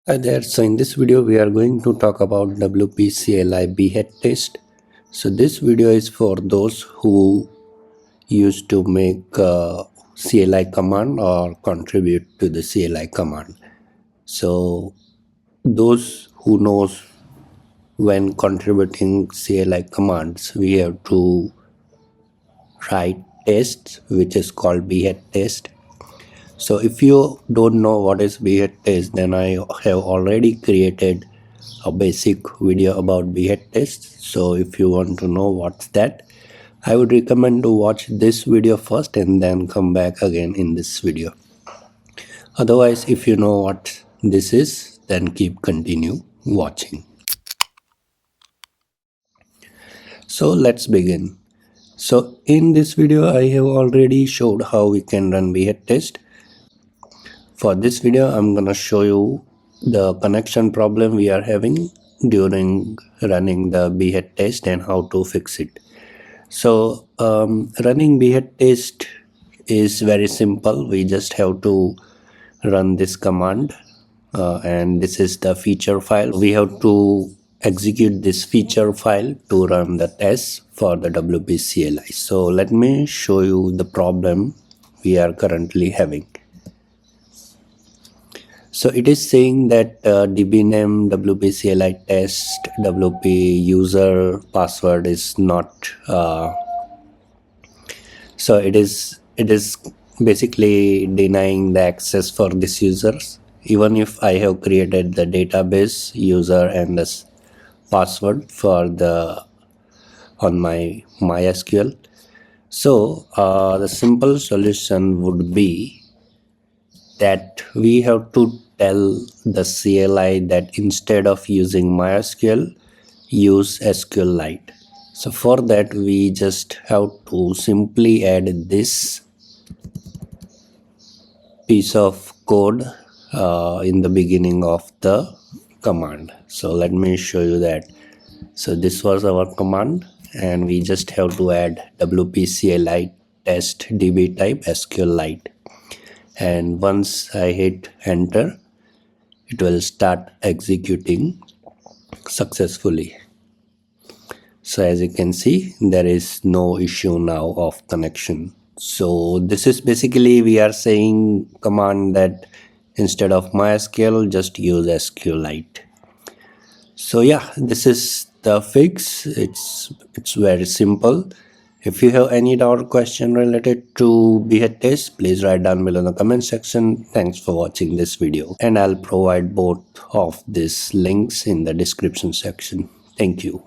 Hi there. So in this video we are going to talk about WP-CLI Behat test. So this video is for those who used to make CLI command or contribute to the CLI command. So those who knows when contributing CLI commands we have to write tests which is called Behat test. So if you don't know what is Behat test, then I have already created a basic video about Behat test. So if you want to know what's that, I would recommend to watch this video first and then come back again in this video. Otherwise, if you know what this is, then continue watching. So let's begin. So in this video, I have already showed how we can run Behat test. For this video, I'm gonna show you the connection problem we are having during running the Behat test and how to fix it. So running Behat test is very simple. We just have to run this command and this is the feature file. We have to execute this feature file to run the test for the WP-CLI. So let me show you the problem we are currently having. So it is saying that DB name WP-CLI test WP user password is not so it is basically denying the access for this users even if I have created the database user and this password for the on my MySQL. So the simple solution would be that we have to tell the CLI that instead of using MySQL, use SQLite. So for that, we just have to simply add this piece of code in the beginning of the command. So let me show you that. So this was our command and we just have to add WP-CLI test db type SQLite. And once I hit enter, it will start executing successfully. So as you can see, there is no issue now of connection. So this is basically we are saying command that instead of MySQL just use SQLite. So yeah, this is the fix. It's very simple. If you have any doubt or question related to Behat test, please write down below in the comment section. Thanks for watching this video and I'll provide both of these links in the description section. Thank you.